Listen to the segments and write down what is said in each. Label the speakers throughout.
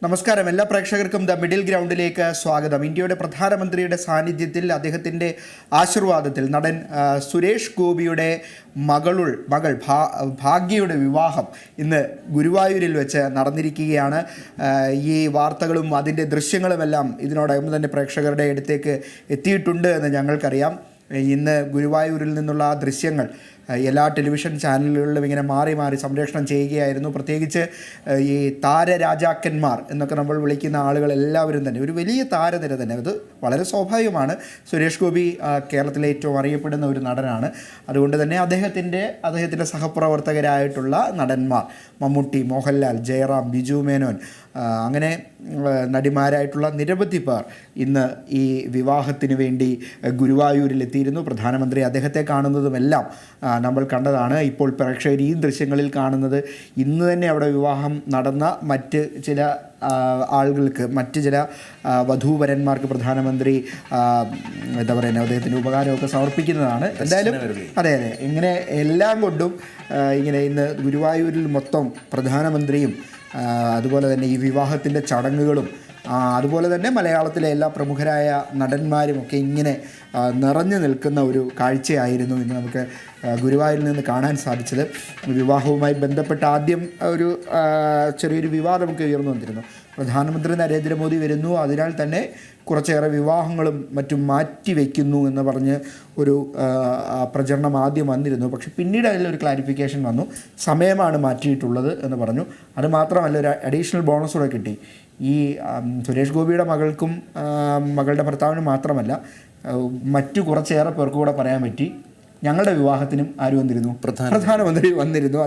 Speaker 1: നമസ്കാരം. എല്ലാ പ്രേക്ഷകർക്കും ദ മിഡിൽ ഗ്രൗണ്ടിലേക്ക് സ്വാഗതം. ഇന്ത്യയുടെ പ്രധാനമന്ത്രിയുടെ സാന്നിധ്യത്തിൽ, അദ്ദേഹത്തിൻ്റെ ആശീർവാദത്തിൽ നടൻ സുരേഷ് ഗോപിയുടെ മകൾ ഭാഗ്യയുടെ വിവാഹം ഇന്ന് ഗുരുവായൂരിൽ വെച്ച് നടന്നിരിക്കുകയാണ്. ഈ വാർത്തകളും അതിൻ്റെ ദൃശ്യങ്ങളുമെല്ലാം ഇതിനോടകം തന്നെ പ്രേക്ഷകരുടെ അടുത്തേക്ക് എത്തിയിട്ടുണ്ട് എന്ന് ഞങ്ങൾക്കറിയാം. ഇന്ന് ഗുരുവായൂരിൽ നിന്നുള്ള ആ ദൃശ്യങ്ങൾ എല്ലാ ടെലിവിഷൻ ചാനലുകളിലും ഇങ്ങനെ മാറി മാറി സംപ്രേഷണം ചെയ്യുകയായിരുന്നു. പ്രത്യേകിച്ച് ഈ താരരാജാക്കന്മാർ എന്നൊക്കെ നമ്മൾ വിളിക്കുന്ന ആളുകളെല്ലാവരും തന്നെ ഒരു വലിയ താരനിര തന്നെ. അത് വളരെ സ്വാഭാവികമാണ്. സുരേഷ് ഗോപി കേരളത്തിലെ ഏറ്റവും അറിയപ്പെടുന്ന ഒരു നടനാണ്. അതുകൊണ്ട് തന്നെ അദ്ദേഹത്തിൻ്റെ സഹപ്രവർത്തകരായിട്ടുള്ള നടന്മാർ മമ്മൂട്ടി, മോഹൻലാൽ, ജയറാം, ബിജു മേനോൻ, അങ്ങനെ നടിമാരായിട്ടുള്ള നിരവധി പേർ ഇന്ന് ഈ വിവാഹത്തിന് വേണ്ടി ഗുരുവായൂരിലെത്തിയിരുന്നു. പ്രധാനമന്ത്രി അദ്ദേഹത്തെ കാണുന്നതുമെല്ലാം നമ്മൾ കണ്ടതാണ്. ഇപ്പോൾ പ്രേക്ഷകർ ഈ ദൃശ്യങ്ങളിൽ കാണുന്നത് ഇന്ന് തന്നെ അവിടെ വിവാഹം നടന്ന മറ്റ് ചില ആളുകൾക്ക്, മറ്റ് ചില വധൂവരന്മാർക്ക് പ്രധാനമന്ത്രി എന്താ പറയുക, അദ്ദേഹത്തിൻ്റെ ഉപകാരമൊക്കെ സമർപ്പിക്കുന്നതാണ്. എന്തായാലും അതെ, ഇങ്ങനെ എല്ലാം കൊണ്ടും ഇങ്ങനെ ഇന്ന് ഗുരുവായൂരിൽ മൊത്തം പ്രധാനമന്ത്രിയും അതുപോലെ തന്നെ ഈ വിവാഹത്തിൻ്റെ ചടങ്ങുകളും അതുപോലെ തന്നെ മലയാളത്തിലെ എല്ലാ പ്രമുഖരായ നടന്മാരുമൊക്കെ ഇങ്ങനെ നിറഞ്ഞു നിൽക്കുന്ന ഒരു കാഴ്ചയായിരുന്നു ഇന്ന് നമുക്ക് ഗുരുവായൂരിൽ നിന്ന് കാണാൻ സാധിച്ചത്. വിവാഹവുമായി ബന്ധപ്പെട്ട് ആദ്യം ഒരു ചെറിയൊരു വിവാദമൊക്കെ ഉയർന്നു വന്നിരുന്നു. പ്രധാനമന്ത്രി നരേന്ദ്രമോദി വരുന്നു, അതിനാൽ തന്നെ കുറച്ചേറെ വിവാഹങ്ങളും മറ്റും മാറ്റിവെക്കുന്നു എന്ന് പറഞ്ഞ് ഒരു പ്രചരണം ആദ്യം വന്നിരുന്നു. പക്ഷെ പിന്നീട് അതിലൊരു ക്ലാരിഫിക്കേഷൻ വന്നു. സമയമാണ് മാറ്റിയിട്ടുള്ളത് എന്ന് പറഞ്ഞു. അത് മാത്രമല്ല, ഒരു അഡീഷണൽ ബോണസ് കൂടെ കിട്ടി. ഈ സുരേഷ് ഗോപിയുടെ മകൾക്കും മകളുടെ ഭർത്താവിനും മാത്രമല്ല, മറ്റു കുറച്ചേറെ പേർക്ക് കൂടെ പറയാൻ പറ്റി, ഞങ്ങളുടെ വിവാഹത്തിനും ആര് വന്നിരുന്നു? പ്രധാനമന്ത്രി വന്നിരുന്നു.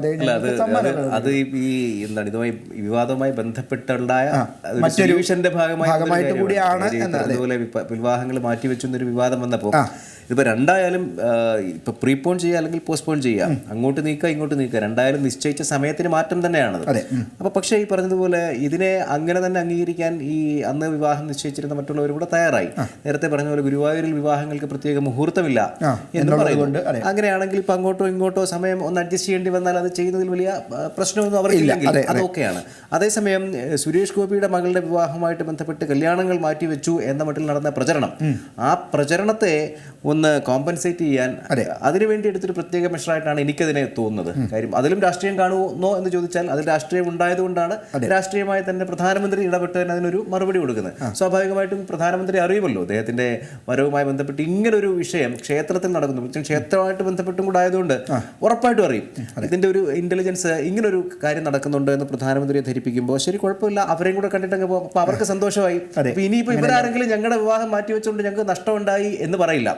Speaker 2: അത് ഈ എന്താണ് ഇതുമായി വിവാദവുമായി ബന്ധപ്പെട്ടുണ്ടായ മറ്റൊരു ഭാഗമായിട്ട് കൂടിയാണ്. അതുപോലെ വിവാഹങ്ങൾ മാറ്റിവെച്ചു എന്നൊരു വിവാദം വന്നപ്പോൾ ഇതിപ്പോൾ രണ്ടായാലും ഇപ്പോൾ പ്രീപോൺ ചെയ്യുക അല്ലെങ്കിൽ പോസ്റ്റ്പോൺ ചെയ്യുക, അങ്ങോട്ട് നീക്കുക ഇങ്ങോട്ട് നീക്കുക, രണ്ടായാലും നിശ്ചയിച്ച സമയത്തിന് മാറ്റം തന്നെയാണത്. അപ്പോൾ പക്ഷേ ഈ പറഞ്ഞതുപോലെ ഇതിനെ അങ്ങനെ തന്നെ അംഗീകരിക്കാൻ ഈ അന്ന് വിവാഹം നിശ്ചയിച്ചിരുന്ന മറ്റുള്ളവരും കൂടെ തയ്യാറായി. നേരത്തെ പറഞ്ഞ പോലെ ഗുരുവായൂരിൽ വിവാഹങ്ങൾക്ക് പ്രത്യേക മുഹൂർത്തമില്ല എന്ന് പറയുന്നുണ്ട്. അങ്ങനെയാണെങ്കിൽ ഇപ്പം അങ്ങോട്ടോ ഇങ്ങോട്ടോ സമയം ഒന്ന് അഡ്ജസ്റ്റ് ചെയ്യേണ്ടി വന്നാൽ അത് ചെയ്യുന്നതിൽ വലിയ പ്രശ്നമൊന്നും അവർക്കില്ലെങ്കിൽ അതൊക്കെയാണ്. അതേസമയം സുരേഷ് ഗോപിയുടെ മകളുടെ വിവാഹവുമായിട്ട് ബന്ധപ്പെട്ട് കല്യാണങ്ങൾ മാറ്റിവെച്ചു എന്ന മട്ടിൽ നടന്ന പ്രചരണം, ആ പ്രചരണത്തെ ഒന്ന് കോമ്പൻസേറ്റ് ചെയ്യാൻ അതിനുവേണ്ടി എടുത്തൊരു പ്രത്യേക മെഷറായിട്ടാണ് എനിക്കതിനെ തോന്നുന്നത്. കാര്യം അതിലും രാഷ്ട്രീയം കാണുമോ എന്ന് ചോദിച്ചാൽ അതിൽ രാഷ്ട്രീയം ഉണ്ടായതുകൊണ്ടാണ് രാഷ്ട്രീയമായി തന്നെ പ്രധാനമന്ത്രി ഇടപെട്ടതിന് അതിനൊരു മറുപടി കൊടുക്കുന്നത്. സ്വാഭാവികമായിട്ടും പ്രധാനമന്ത്രി അറിയുമല്ലോ അദ്ദേഹത്തിന്റെ വരവുമായി ബന്ധപ്പെട്ട് ഇങ്ങനൊരു വിഷയം ക്ഷേത്രത്തിൽ നടക്കുന്നു, ക്ഷേത്രമായിട്ട് ബന്ധപ്പെട്ടും കൂടെ ആയതുകൊണ്ട് ഉറപ്പായിട്ടും അറിയും ഇതിന്റെ ഒരു ഇന്റലിജൻസ് ഇങ്ങനൊരു കാര്യം നടക്കുന്നുണ്ട് എന്ന് പ്രധാനമന്ത്രിയെ ധരിപ്പിക്കുമ്പോൾ ശരി, കുഴപ്പമില്ല, അവരെയും കൂടെ കണ്ടിട്ടങ്ങ് പോകും. അപ്പൊ അവർക്ക് സന്തോഷമായി. ഇനിയിപ്പോ ഇവരാരെങ്കിലും ഞങ്ങളുടെ വിവാഹം മാറ്റിവെച്ചുകൊണ്ട് ഞങ്ങൾക്ക് നഷ്ടമുണ്ടായി എന്ന് പറയില്ല.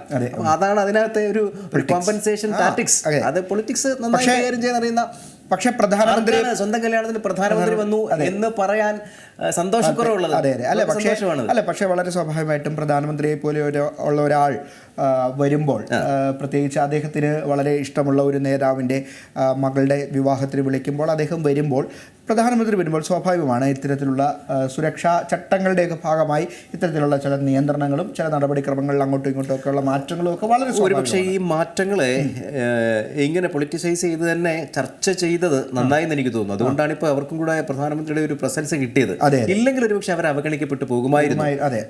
Speaker 2: അതാണ് അതിനകത്തെ ഒരു കോമ്പൻസേഷൻ ടാക്ടിക്സ്. അത് പൊളിറ്റിക്സ് നന്നായി കൈകാര്യം ചെയ്യാൻ അറിയുന്ന.
Speaker 1: പക്ഷെ പ്രധാനമന്ത്രി
Speaker 2: സ്വന്തം കല്യാണത്തിന് പ്രധാനമന്ത്രി വന്നു എന്ന് പറയാൻ സന്തോഷക്കുറവുള്ളത്.
Speaker 1: പക്ഷേ വളരെ സ്വാഭാവികമായിട്ടും പ്രധാനമന്ത്രിയെ പോലെ ഉള്ള ഒരാൾ വരുമ്പോൾ, പ്രത്യേകിച്ച് അദ്ദേഹത്തിന് വളരെ ഇഷ്ടമുള്ള ഒരു നേതാവിൻ്റെ മകളുടെ വിവാഹത്തിന് വിളിക്കുമ്പോൾ, അദ്ദേഹം വരുമ്പോൾ, പ്രധാനമന്ത്രി വരുമ്പോൾ സ്വാഭാവികമാണ് ഇത്തരത്തിലുള്ള സുരക്ഷാ ചട്ടങ്ങളുടെയൊക്കെ ഭാഗമായി ഇത്തരത്തിലുള്ള ചില നിയന്ത്രണങ്ങളും ചില നടപടിക്രമങ്ങളിൽ അങ്ങോട്ടും ഇങ്ങോട്ടും ഒക്കെയുള്ള മാറ്റങ്ങളും ഒക്കെ വളരെ
Speaker 2: ഒരുപക്ഷെ ഈ മാറ്റങ്ങളെ ഇങ്ങനെ പൊളിറ്റിസൈസ് ചെയ്ത് തന്നെ ചർച്ച ചെയ്തത് നന്നായി എന്ന് എനിക്ക് തോന്നുന്നു. അതുകൊണ്ടാണ് ഇപ്പോൾ അവർക്കും കൂടെ പ്രധാനമന്ത്രിയുടെ ഒരു പ്രസൻസ് കിട്ടിയത്. ഇല്ലെങ്കിൽ ഒരുപക്ഷെ അവർ അവഗണിക്കപ്പെട്ടു പോകുമായിരുന്നു. അതെ,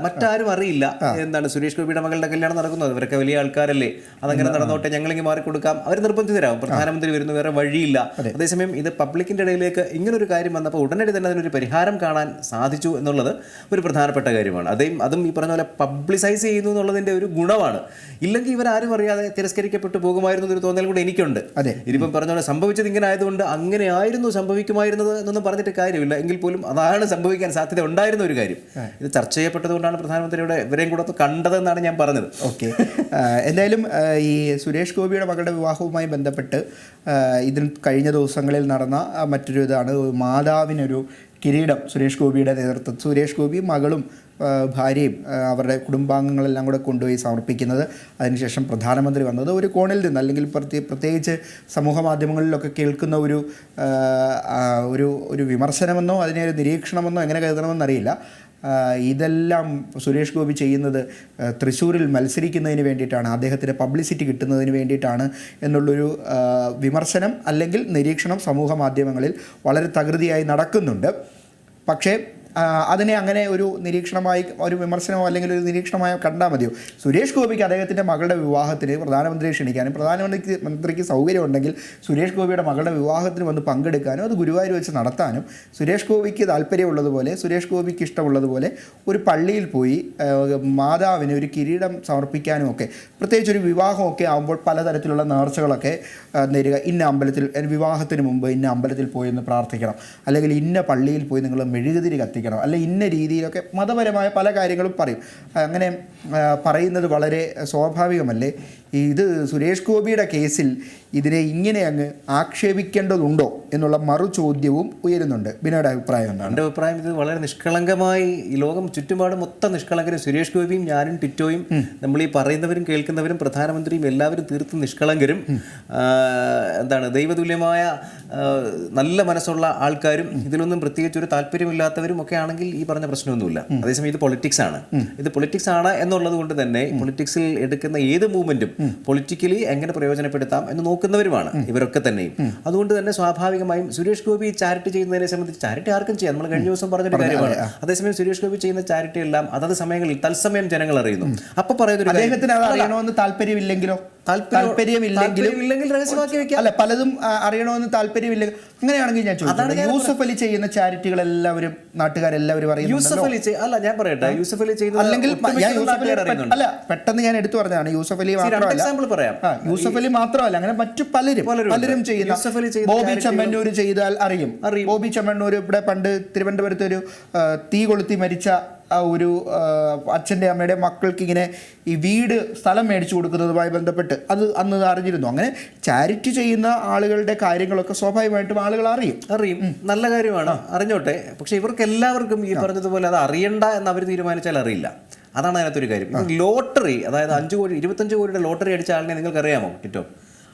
Speaker 2: മറ്റാരും അറിയില്ല എന്താണ് സുരേഷ് ഗോപിയുടെ മകളുടെ കല്യാണം നടക്കുന്നത്. ഇവരൊക്കെ വലിയ ആൾക്കാരല്ലേ, അതങ്ങനെ നടന്നോട്ടെ, ഞങ്ങളെങ്കിൽ മാറിക്കൊടുക്കാം, അവർ നിർബന്ധിതരാകും. പ്രധാനമന്ത്രി വരുന്നു, വേറെ വഴിയില്ല. അതേസമയം ഇത് പബ്ലിക്കിന്റെ ഇടയിലേക്ക് ഇങ്ങനൊരു കാര്യം വന്നപ്പോൾ ഉടനടി തന്നെ അതിനൊരു പരിഹാരം കാണാൻ സാധിച്ചു എന്നുള്ളത് ഒരു പ്രധാനപ്പെട്ട കാര്യമാണ്. അതും ഈ പറഞ്ഞ പോലെ പബ്ലിസൈസ് ചെയ്യുന്നു എന്നുള്ളതിന്റെ ഒരു ഗുണമാണ്. ഇല്ലെങ്കിൽ ഇവരാരും അറിയാതെ തിരസ്കരിക്കപ്പെട്ടു പോകുമായിരുന്നു എന്നൊരു തോന്നൽ കൂടെ എനിക്കുണ്ട്. ഇതിപ്പം പറഞ്ഞ പോലെ സംഭവിച്ചത് ഇങ്ങനെ ആയതുകൊണ്ട് അങ്ങനെയായിരുന്നു സംഭവിക്കുമായിരുന്നത് എന്നൊന്നും പറഞ്ഞിട്ട് കാര്യമില്ല. എങ്കിൽ പോലും അതാണ് സംഭവിക്കാൻ സാധ്യത ഉണ്ടായിരുന്ന ഒരു കാര്യം. ഇത് ചർച്ച ചെയ്യപ്പെട്ടതുകൊണ്ടാണ് പ്രധാനമന്ത്രിയുടെ ഇവരെയും കൂടെ കണ്ടതെന്നാണ് ഞാൻ പറഞ്ഞത്.
Speaker 1: ഓക്കെ, എന്തായാലും ഈ സുരേഷ് ഗോപിയുടെ മകളുടെ വിവാഹവുമായി ബന്ധപ്പെട്ട് ഇതിന് കഴിഞ്ഞ ദിവസങ്ങളിൽ നടന്ന മറ്റൊരു ഇതാണ്, മാതാവിനൊരു കിരീടം സുരേഷ് ഗോപിയുടെ നേതൃത്വത്തിൽ സുരേഷ് ഗോപിയും മകളും ഭാര്യയും അവരുടെ കുടുംബാംഗങ്ങളെല്ലാം കൂടെ കൊണ്ടുപോയി സമർപ്പിക്കുന്നത്. അതിനുശേഷം പ്രധാനമന്ത്രി വന്നത് ഒരു കോണിൽ നിന്ന്, അല്ലെങ്കിൽ പ്രത്യേകിച്ച് സമൂഹ മാധ്യമങ്ങളിലൊക്കെ കേൾക്കുന്ന ഒരു വിമർശനമെന്നോ അതിനെ ഒരു നിരീക്ഷണമെന്നോ എങ്ങനെ കരുതണമെന്നറിയില്ല. ഇതെല്ലാം സുരേഷ് ഗോപി ചെയ്യുന്നത് തൃശ്ശൂരിൽ മത്സരിക്കുന്നതിന് വേണ്ടിയിട്ടാണ്, അദ്ദേഹത്തിന് പബ്ലിസിറ്റി കിട്ടുന്നതിന് വേണ്ടിയിട്ടാണ് എന്നുള്ളൊരു വിമർശനം അല്ലെങ്കിൽ നിരീക്ഷണം സമൂഹ മാധ്യമങ്ങളിൽ വളരെ തകൃതിയായി നടക്കുന്നുണ്ട്. പക്ഷേ അതിനെ അങ്ങനെ ഒരു നിരീക്ഷണമായി, ഒരു വിമർശനമോ അല്ലെങ്കിൽ ഒരു നിരീക്ഷണമായോ കണ്ടാൽ മതിയോ? സുരേഷ് ഗോപിക്ക് അദ്ദേഹത്തിൻ്റെ മകളുടെ വിവാഹത്തിന് പ്രധാനമന്ത്രിയെ ക്ഷണിക്കാനും പ്രധാനമന്ത്രിക്ക് സൗകര്യമുണ്ടെങ്കിൽ സുരേഷ് ഗോപിയുടെ മകളുടെ വിവാഹത്തിന് വന്ന് പങ്കെടുക്കാനും അത് ഗുരുവായൂർ വെച്ച് നടത്താനും സുരേഷ് ഗോപിക്ക് താല്പര്യമുള്ളതുപോലെ, സുരേഷ് ഗോപിക്ക് ഇഷ്ടമുള്ളതുപോലെ ഒരു പള്ളിയിൽ പോയി മാതാവിന് ഒരു കിരീടം സമർപ്പിക്കാനും ഒക്കെ, പ്രത്യേകിച്ച് ഒരു വിവാഹമൊക്കെ ആകുമ്പോൾ പലതരത്തിലുള്ള നേർച്ചകളൊക്കെ നേരുക. ഇന്ന അമ്പലത്തിൽ വിവാഹത്തിന് മുമ്പ് ഇന്ന അമ്പലത്തിൽ പോയി എന്ന് പ്രാർത്ഥിക്കണം, അല്ലെങ്കിൽ ഇന്ന പള്ളിയിൽ പോയി നിങ്ങൾ മെഴുകുതിരി കത്തിക്കണം, അല്ലെ ഇന്ന രീതിയിലൊക്കെ മതപരമായ പല കാര്യങ്ങളും പറയും. അങ്ങനെ പറയുന്നത് വളരെ സ്വാഭാവികമല്ലേ? ഇത് സുരേഷ് ഗോപിയുടെ കേസിൽ ഇതിനെ ഇങ്ങനെ അങ്ങ് ആക്ഷേപിക്കേണ്ടതുണ്ടോ എന്നുള്ള മറു ചോദ്യവും ഉയരുന്നുണ്ട്. ബിനോയുടെ അഭിപ്രായം എന്താണ്?
Speaker 2: എൻ്റെ അഭിപ്രായം ഇത് വളരെ നിഷ്കളങ്കമായി, ഈ ലോകം ചുറ്റുപാടും മൊത്തം നിഷ്കളങ്കരും, സുരേഷ് ഗോപിയും ഞാനും ടിറ്റോയും നമ്മൾ ഈ പറയുന്നവരും കേൾക്കുന്നവരും പ്രധാനമന്ത്രിയും എല്ലാവരും തീർത്തും നിഷ്കളങ്കരും, ദൈവതുല്യമായ നല്ല മനസ്സുള്ള ആൾക്കാരും, ഇതിലൊന്നും പ്രത്യേകിച്ച് ഒരു താല്പര്യമില്ലാത്തവരും ഒക്കെ ആണെങ്കിൽ ഈ പറഞ്ഞ പ്രശ്നമൊന്നുമില്ല. അതേസമയം ഇത് പൊളിറ്റിക്സ് ആണ്. ഇത് പൊളിറ്റിക്സ് ആണ് എന്നുള്ളത് കൊണ്ട് തന്നെ പൊളിറ്റിക്സിൽ എടുക്കുന്ന ഏത് മൂവ്മെന്റും പൊളിറ്റിക്കലി എങ്ങനെ പ്രയോജനപ്പെടുത്താം എന്ന് നോക്കുന്നവരുമാണ് ഇവരൊക്കെ തന്നെയും. അതുകൊണ്ട് തന്നെ സ്വാഭാവികമായും സുരേഷ് ഗോപി ചാരിറ്റി ചെയ്യുന്നതിനെ സംബന്ധിച്ച്, ചാരിറ്റി ആർക്കും ചെയ്യാം, നമ്മൾ കഴിഞ്ഞ ദിവസം പറഞ്ഞൊരു കാര്യമാണ്. അതേസമയം സുരേഷ് ഗോപി ചെയ്യുന്ന ചാരിറ്റി എല്ലാം അതത് സമയങ്ങളിൽ തത്സമയം ജനങ്ങൾ അറിയുന്നു. അപ്പൊ പറയുന്ന
Speaker 1: അദ്ദേഹത്തിന് അത് അറിയണമെന്ന് താല്പര്യമില്ലെങ്കിലോ, താല്പര്യമില്ലെങ്കിൽ രഹസ്യമാക്കി വെക്കാം. അല്ല, പലതും അറിയണമെന്ന് താല്പര്യമില്ലെങ്കിൽ, അങ്ങനെയാണെങ്കിൽ ഞാൻ ചോദിച്ചു, യൂസഫ് അലി ചെയ്യുന്ന ചാരിറ്റികൾ എല്ലാവരും നാട്ടുകാരെല്ലാവരും അറിയുന്നു.
Speaker 2: യൂസഫ് അലി അല്ല, ഞാൻ പറയട്ടെ, യൂസഫ് അലി ചെയ്യുന്ന, അല്ലെങ്കിൽ
Speaker 1: അല്ല, പെട്ടെന്ന് ഞാൻ എടുത്തു പറഞ്ഞതാണ്, യൂസഫ് അലി യൂസഫ് അലി മാത്രമല്ല, അങ്ങനെ മറ്റു പലരും ചെയ്യുന്ന. ബോബി ചെമ്മണ്ണൂർ ചെയ്താൽ അറിയും. ബോബി ചെമ്മണ്ണൂർ ഇവിടെ പണ്ട് തിരുവനന്തപുരത്ത് ഒരു തീ കൊളുത്തി മരിച്ച ഒരു അച്ഛൻ്റെ അമ്മയുടെ മക്കൾക്ക് ഇങ്ങനെ ഈ സ്ഥലം മേടിച്ചു കൊടുക്കുന്നതുമായി ബന്ധപ്പെട്ട് അത് അന്ന് അറിഞ്ഞിരുന്നു. അങ്ങനെ ചാരിറ്റി ചെയ്യുന്ന ആളുകളുടെ കാര്യങ്ങളൊക്കെ സ്വാഭാവികമായിട്ടും ആളുകൾ അറിയും.
Speaker 2: നല്ല കാര്യമാണ്, അറിഞ്ഞോട്ടെ. പക്ഷെ ഇവർക്ക് എല്ലാവർക്കും ഈ പറഞ്ഞതുപോലെ അത് അറിയണ്ട എന്ന് അവർ തീരുമാനിച്ചാൽ അറിയില്ല. അതാണ് അതിനകത്തൊരു കാര്യം. ലോട്ടറി, അതായത് 5 കോടി 25 കോടിയുടെ ലോട്ടറി അടിച്ച ആളിനെ നിങ്ങൾക്ക് അറിയാമോ ടിറ്റോ?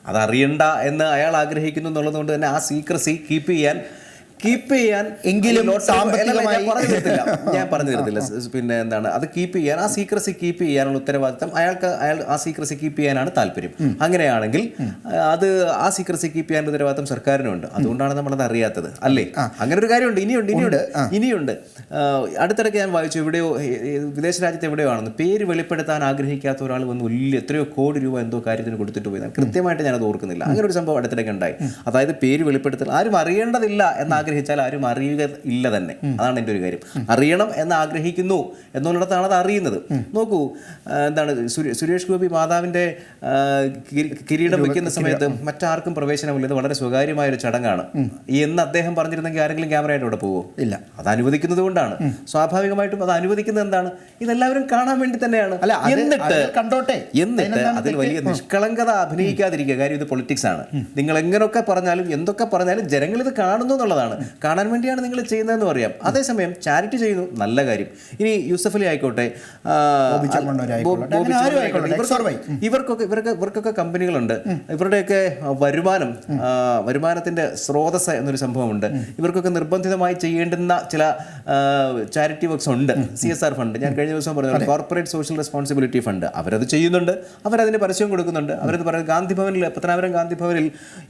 Speaker 2: അത് അറിയണ്ട എന്ന് അയാൾ ആഗ്രഹിക്കുന്നു എന്നുള്ളത് കൊണ്ട് തന്നെ ആ സീക്രസി കീപ്പ് ചെയ്യാൻ എങ്കിലും ഞാൻ പറഞ്ഞു തരത്തില്ല. പിന്നെ അത് കീപ്പ് ചെയ്യാൻ, ആ സീക്രസി കീപ്പ് ചെയ്യാനുള്ള ഉത്തരവാദിത്തം അയാൾ ആ സീക്രസി കീപ്പ് ചെയ്യാനാണ് താല്പര്യം. അങ്ങനെയാണെങ്കിൽ അത് ആ സീക്രസി കീപ്പ് ചെയ്യാൻ ഉത്തരവാദിത്തം സർക്കാരിനുണ്ട്. അതുകൊണ്ടാണ് നമ്മളത് അറിയാത്തത്, അല്ലേ? അങ്ങനെ ഒരു കാര്യമുണ്ട്. ഇനിയുണ്ട്. അടുത്തിടയ്ക്ക് ഞാൻ വായിച്ചു, എവിടെയോ വിദേശ രാജ്യത്ത് എവിടെയോ ആണെന്ന്, പേര് വെളിപ്പെടുത്താൻ ആഗ്രഹിക്കാത്ത ഒരാൾ വന്ന് എത്രയോ കോടി രൂപ എന്തോ കാര്യത്തിന് കൊടുത്തിട്ട് പോയി. കൃത്യമായിട്ട് ഞാനത് ഓർക്കുന്നില്ല. അങ്ങനെ ഒരു സംഭവം അടുത്തിടയ്ക്ക് ഉണ്ടായി. അതായത് പേര് വെളിപ്പെടുത്തൽ ആരും അറിയേണ്ടതില്ല എന്നാഗ്രഹിച്ചാൽ ആരും അറിയുക ഇല്ല തന്നെ. അതാണ് എൻ്റെ ഒരു കാര്യം. അറിയണം എന്ന് ആഗ്രഹിക്കുന്നു എന്നുള്ളിടത്താണ് അത് അറിയുന്നത്. നോക്കൂ, സുരേഷ് ഗോപി മാതാവിൻ്റെ കിരീടം വയ്ക്കുന്ന സമയത്ത് മറ്റാർക്കും പ്രവേശനമില്ല, ഇത് വളരെ സ്വകാര്യമായൊരു ചടങ്ങാണ് എന്ന് അദ്ദേഹം പറഞ്ഞിരുന്നെങ്കിൽ ആരെങ്കിലും ക്യാമറയായിട്ട് അവിടെ പോവോ? ഇല്ല. അത് അനുവദിക്കുന്നത് കൊണ്ടാണ്. സ്വാഭാവികമായിട്ടും അത് അനുവദിക്കുന്നത് എന്താണ്? ഇതെല്ലാവരും കാണാൻ വേണ്ടി തന്നെയാണ്. എന്നിട്ട് അതിൽ വലിയ നിഷ്കളങ്കത അഭിനയിക്കാതിരിക്കുക. കാര്യം ഇത് പൊളിറ്റിക്സ് ആണ്. നിങ്ങൾ എങ്ങനെയൊക്കെ പറഞ്ഞാലും എന്തൊക്കെ പറഞ്ഞാലും ജനങ്ങൾ ഇത് കാണുന്നു എന്നുള്ളതാണ്. കാണാൻ വേണ്ടിയാണ് നിങ്ങൾ ചെയ്യുന്നതെന്ന് പറയാം. അതേസമയം ചാരിറ്റി ചെയ്യുന്നു, നല്ല കാര്യം. ഇനി യൂസഫ് അലി ആയിക്കോട്ടെ, ഇവർക്കൊക്കെ കമ്പനികളുണ്ട്. ഇവരുടെയൊക്കെ വരുമാനത്തിന്റെ സ്രോതസ് എന്നൊരു സംഭവമുണ്ട്. ഇവർക്കൊക്കെ നിർബന്ധിതമായി ചെയ്യേണ്ടുന്ന ചില ചാരിറ്റി വർക്ക്സ് ഉണ്ട്. CSR ഫണ്ട്, ഞാൻ കഴിഞ്ഞ ദിവസം പറഞ്ഞു, കോർപ്പറേറ്റ് സോഷ്യൽ റെസ്പോൺസിബിലിറ്റി ഫണ്ട്. അവരത് ചെയ്യുന്നുണ്ട്, അവരതിന് പരസ്യം കൊടുക്കുന്നുണ്ട്. അവരത് പറയുന്നത് ഗാന്ധിഭവനിൽ, പത്തനാപുരം ഗാന്ധിഭവനിൽ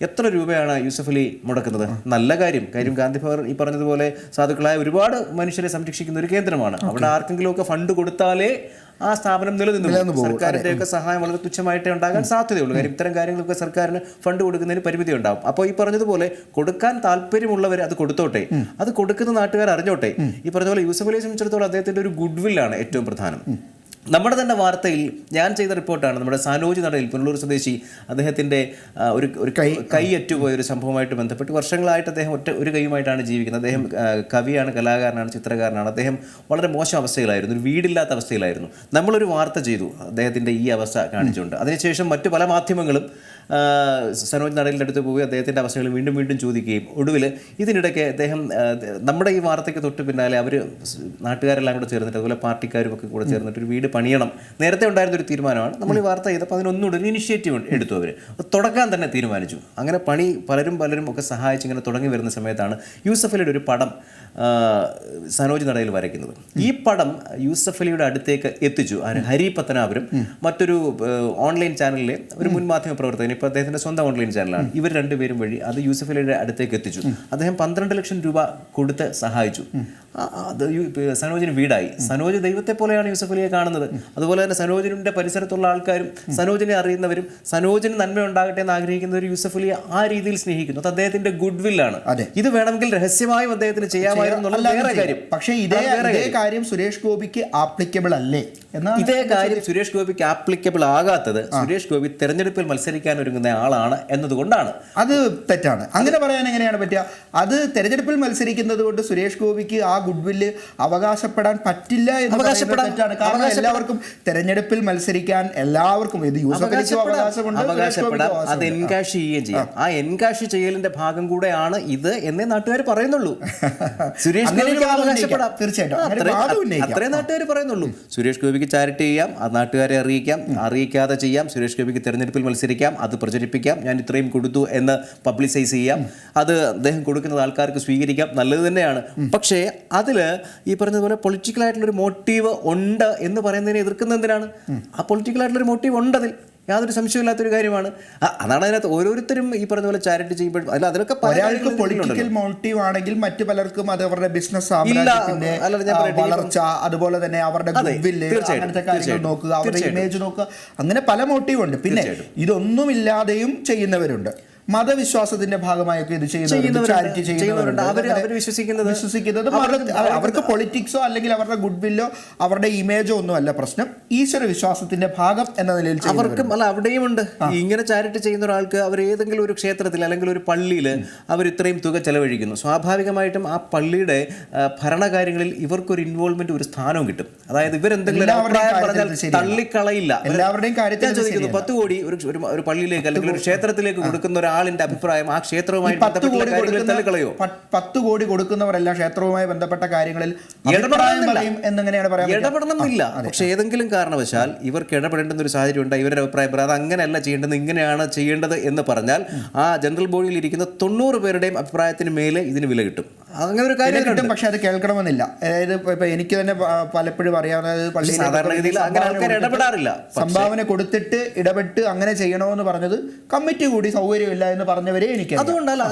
Speaker 2: എത്ര രൂപയാണ് യൂസഫ് അലി മുടക്കുന്നത്? നല്ല കാര്യം. ഗാന്ധിഭവൻ ഈ പറഞ്ഞതുപോലെ സാധുക്കളായ ഒരുപാട് മനുഷ്യരെ സംരക്ഷിക്കുന്ന ഒരു കേന്ദ്രമാണ്. അവിടെ ആർക്കെങ്കിലുമൊക്കെ ഫണ്ട് കൊടുത്താലേ ആ സ്ഥാപനം നിലനിന്നു. സർക്കാരിൻ്റെയൊക്കെ സഹായം വളരെ തുച്ഛമായിട്ടേ ഉണ്ടാകാൻ സാധ്യതയുള്ളൂ. കാര്യം ഇത്തരം കാര്യങ്ങളൊക്കെ സർക്കാരിന് ഫണ്ട് കൊടുക്കുന്നതിന് പരിമിതി ഉണ്ടാവും. അപ്പോൾ ഈ പറഞ്ഞതുപോലെ കൊടുക്കാൻ താല്പര്യമുള്ളവർ അത് കൊടുത്തോട്ടെ, അത് കൊടുക്കുന്ന നാട്ടുകാർ അറിഞ്ഞോട്ടെ. ഈ പറഞ്ഞ പോലെ യൂസഫ് അലിയെ സംബന്ധിച്ചിടത്തോളം അദ്ദേഹത്തിൻ്റെ ഒരു ഗുഡ് വില്ലാണ് ഏറ്റവും പ്രധാനം. നമ്മുടെ തന്നെ വാർത്തയിൽ ഞാൻ ചെയ്ത റിപ്പോർട്ടാണ്. നമ്മുടെ സാനോജ് നടയിൽ പുനലൂർ സ്വദേശി അദ്ദേഹത്തിൻ്റെ ഒരു കൈ അറ്റുപോയ ഒരു സംഭവമായിട്ട് ബന്ധപ്പെട്ട് വർഷങ്ങളായിട്ട് അദ്ദേഹം ഒരു കൈയുമായിട്ടാണ് ജീവിക്കുന്നത്. അദ്ദേഹം കവിയാണ്, കലാകാരനാണ്, ചിത്രകാരനാണ്. അദ്ദേഹം വളരെ മോശം അവസ്ഥയിലായിരുന്നു, ഒരു വീടില്ലാത്ത അവസ്ഥയിലായിരുന്നു. നമ്മളൊരു വാർത്ത ചെയ്തു അദ്ദേഹത്തിൻ്റെ ഈ അവസ്ഥ കാണിച്ചുകൊണ്ട്. അതിനുശേഷം മറ്റു പല മാധ്യമങ്ങളും സനോജ് നടയിലിൻ്റെ അടുത്ത് പോയി അദ്ദേഹത്തിൻ്റെ അവസ്ഥകൾ വീണ്ടും ചോദിക്കുകയും ഒടുവിൽ ഇതിനിടയ്ക്ക് അദ്ദേഹം നമ്മുടെ ഈ വാർത്തയ്ക്ക് തൊട്ട് പിന്നാലെ അവർ നാട്ടുകാരെല്ലാം കൂടെ ചേർന്നിട്ട്, അതുപോലെ പാർട്ടിക്കാരും ഒക്കെ കൂടെ ചേർന്നിട്ട് ഒരു വീട് പണിയണം. നേരത്തെ ഉണ്ടായിരുന്നൊരു തീരുമാനമാണ്. നമ്മൾ ഈ വാർത്ത ചെയ്തപ്പോൾ അതിനൊന്നുകൂടെ ഒരു ഇനിഷ്യേറ്റീവ് എടുത്തു. അവർ തുടക്കാൻ തന്നെ തീരുമാനിച്ചു. അങ്ങനെ പണി പലരും ഒക്കെ സഹായിച്ച് ഇങ്ങനെ തുടങ്ങി വരുന്ന സമയത്താണ് യൂസഫ് അലിയുടെ ഒരു പടം സനോജ് നടയിൽ വരയ്ക്കുന്നത്. ഈ പടം യൂസഫ് അലിയുടെ അടുത്തേക്ക് എത്തിച്ചു ഹരി പത്തനാപുരം, മറ്റൊരു ഓൺലൈൻ ചാനലിലെ ഒരു മുൻ മാധ്യമ പ്രവർത്തകൻ, ഇപ്പോൾ അദ്ദേഹത്തിന്റെ സ്വന്തം ഓൺലൈൻ ചാനലാണ്. ഇവർ രണ്ടുപേരും വഴി അത് യൂസഫ് അലിയുടെ അടുത്തേക്ക് എത്തിച്ചു. അദ്ദേഹം 12 ലക്ഷം രൂപ കൊടുത്ത് സഹായിച്ചു. അത് സനോജിന് വീടായി. സനോജ് ദൈവത്തെ പോലെയാണ് യൂസഫ് അലിയെ കാണുന്നത്. അതുപോലെ തന്നെ സനോജിന്റെ പരിസരത്തുള്ള ആൾക്കാരും സനോജിനെ അറിയുന്നവരും സനോജിന് നന്മ ഉണ്ടാകട്ടെ എന്ന് ആഗ്രഹിക്കുന്നവർ യൂസഫ് അലിയെ ആ രീതിയിൽ സ്നേഹിക്കുന്നു. അത് അദ്ദേഹത്തിന്റെ ഗുഡ് വില്ലാണ്. ഇത് വേണമെങ്കിൽ രഹസ്യമായും അദ്ദേഹത്തിന് ചെയ്യാമായിരുന്നു.
Speaker 1: പക്ഷേ ഇതേ കാര്യം സുരേഷ് ഗോപിക്ക് ആപ്ലിക്കബിൾ അല്ലേ എന്നാണ്.
Speaker 2: ഇതേ കാര്യം സുരേഷ് ഗോപിക്ക് ആപ്ലിക്കബിൾ ആകാത്തത് സുരേഷ് ഗോപി തെരഞ്ഞെടുപ്പിൽ മത്സരിക്കാൻ ഒരുങ്ങുന്ന ആളാണ് എന്നതുകൊണ്ടാണ്.
Speaker 1: അത് തെറ്റാണ്. അങ്ങനെ പറയാൻ എങ്ങനെയാണ് പറ്റുക? അത് തെരഞ്ഞെടുപ്പിൽ മത്സരിക്കുന്നത് കൊണ്ട് സുരേഷ് ഗോപിക്ക് ആ ഗുഡ് വില്ല് അവകാശപ്പെടാൻ പറ്റില്ല എന്ന് പറയുന്നത് തെറ്റാണ്. കാരണം എല്ലാവർക്കും തെരഞ്ഞെടുപ്പിൽ മത്സരിക്കാൻ എല്ലാവർക്കും ഇത് യൂസഫ് അലിക്കും
Speaker 2: അവകാശപ്പെടാം. അത് എൻകാഷ് ചെയ്യുകയും ചെയ്യാം. ആ എൻകാഷ് ചെയ്യലിന്റെ ഭാഗം കൂടെയാണ് ഇത് എന്നേ നാട്ടുകാർ പറയുന്നുള്ളൂ. സുരേഷ് ഗോപിക്ക് അവകാശപ്പെടാം,
Speaker 1: തീർച്ചയായിട്ടും
Speaker 2: അത്രേ നാട്ടുകാർ പറയുന്നുള്ളൂ. സുരേഷ് ഗോപിക്ക് ചാരിറ്റി ചെയ്യാം, ആ നാട്ടുകാരെ അറിയിക്കാതെ ചെയ്യാം. സുരേഷ് ഗോപിക്ക് തെരഞ്ഞെടുപ്പിൽ മത്സരിക്കാം, അത് പ്രചരിപ്പിക്കാം, ഞാൻ ഇത്രയും കൊടുത്തു എന്ന് പബ്ലിസൈസ് ചെയ്യാം, അത് അദ്ദേഹം കൊടുക്കുന്നത് ആൾക്കാർക്ക് സ്വീകരിക്കാം, നല്ലത് തന്നെയാണ്. പക്ഷേ അതിൽ ഈ പറഞ്ഞതുപോലെ പൊളിറ്റിക്കലായിട്ടുള്ളൊരു മോട്ടീവ് ഉണ്ട് എന്ന് പറയുന്നതിനെ എതിർക്കുന്നത് എന്തിനാണ്? ആ പൊളിറ്റിക്കലായിട്ടുള്ളൊരു മോട്ടീവ് ഉണ്ട്, അതിൽ യാതൊരു സംശയമില്ലാത്തൊരു കാര്യമാണ്. അതാണ് അതിനകത്ത് ഓരോരുത്തരും ഈ പറഞ്ഞ പോലെ ചാരിറ്റി ചെയ്യുമ്പോൾ അതിലൊക്കെ
Speaker 1: ഒരാൾക്ക് പൊളിറ്റിക്കൽ മോട്ടീവ് ആണെങ്കിൽ മറ്റു പലർക്കും അത് അവരുടെ ബിസിനസ് വളർച്ച, അതുപോലെ തന്നെ അവരുടെ ഗുഡ്വില്ല്, അങ്ങനത്തെ കാര്യങ്ങൾ നോക്കുക, അവരുടെ ഇമേജ് നോക്കുക, അങ്ങനെ പല മോട്ടീവുണ്ട്. പിന്നെ ഇതൊന്നുമില്ലാതെയും ചെയ്യുന്നവരുണ്ട്. മതവിശ്വാസത്തിന്റെ ഭാഗമായൊക്കെ ഇത് ചെയ്യുന്നവരുണ്ട്, ചാരിറ്റി ചെയ്യുന്നവരുണ്ട്. വിശ്വസിക്കുന്നത് അവർക്ക് പൊളിറ്റിക്സോ അല്ലെങ്കിൽ അവരുടെ ഗുഡ്വില്ലോ അവരുടെ ഇമേജോ ഒന്നും അല്ല പ്രശ്നം, ഈശ്വര വിശ്വാസത്തിന്റെ ഭാഗം എന്ന നിലയിൽ
Speaker 2: അവർക്കും അല്ല അവിടെയും ഉണ്ട്. ഇങ്ങനെ ചാരിറ്റി ചെയ്യുന്ന ഒരാൾക്ക് അവർ ഏതെങ്കിലും ഒരു ക്ഷേത്രത്തിൽ അല്ലെങ്കിൽ ഒരു പള്ളിയിൽ അവർ ഇത്രയും തുക ചെലവഴിക്കുന്നു. സ്വാഭാവികമായിട്ടും ആ പള്ളിയുടെ ഭരണകാര്യങ്ങളിൽ ഇവർക്കൊരു ഇൻവോൾവ്മെന്റ്, ഒരു സ്ഥാനവും കിട്ടും. അതായത് ഇവരെന്തെങ്കിലും തള്ളിക്കളയില്ല.
Speaker 1: എല്ലാവരുടെയും കാര്യത്തിൽ
Speaker 2: ചോദിക്കുന്നു, 10 കോടി ഒരു പള്ളിയിലേക്ക് അല്ലെങ്കിൽ ഒരു ക്ഷേത്രത്തിലേക്ക് കൊടുക്കുന്ന ആളിന്റെ അഭിപ്രായം ആ ക്ഷേത്രവുമായി
Speaker 1: 10 കോടി കൊടുക്കുന്നവരെല്ലാം ക്ഷേത്രവുമായി ബന്ധപ്പെട്ട കാര്യങ്ങളിൽ
Speaker 2: ഇടപെടണമെന്നില്ല. പക്ഷെ ഏതെങ്കിലും കാരണവശാൽ ഇവർക്ക് ഇടപെടേണ്ടുന്ന ഒരു സാഹചര്യം ഉണ്ട്. ഇവരുടെ അഭിപ്രായം പറയാം അത് അങ്ങനെയല്ല ചെയ്യേണ്ടത്, ഇങ്ങനെയാണ് ചെയ്യേണ്ടത് എന്ന് പറഞ്ഞാൽ ആ ജനറൽ ബോഡിയിൽ ഇരിക്കുന്ന 90 പേരുടെയും അഭിപ്രായത്തിന് മേലെ ഇതിന് വില കിട്ടും. അങ്ങനെ ഒരു കാര്യം
Speaker 1: കിട്ടും. പക്ഷെ അത് കേൾക്കണമെന്നില്ല. അതായത് ഇപ്പൊ എനിക്ക് തന്നെ പലപ്പോഴും അറിയാവുന്നത് പള്ളി
Speaker 2: സാധാരണഗതിയിൽ അങ്ങനെ ആൾക്കാർ ഇടപെടാറില്ല.
Speaker 1: സംഭാവന കൊടുത്തിട്ട് ഇടപെട്ട് അങ്ങനെ ചെയ്യണമെന്ന് പറഞ്ഞത് കമ്മിറ്റി കൂടി സൗകര്യമില്ല എന്ന് പറഞ്ഞവരെ എനിക്ക്
Speaker 2: അതുകൊണ്ടല്ല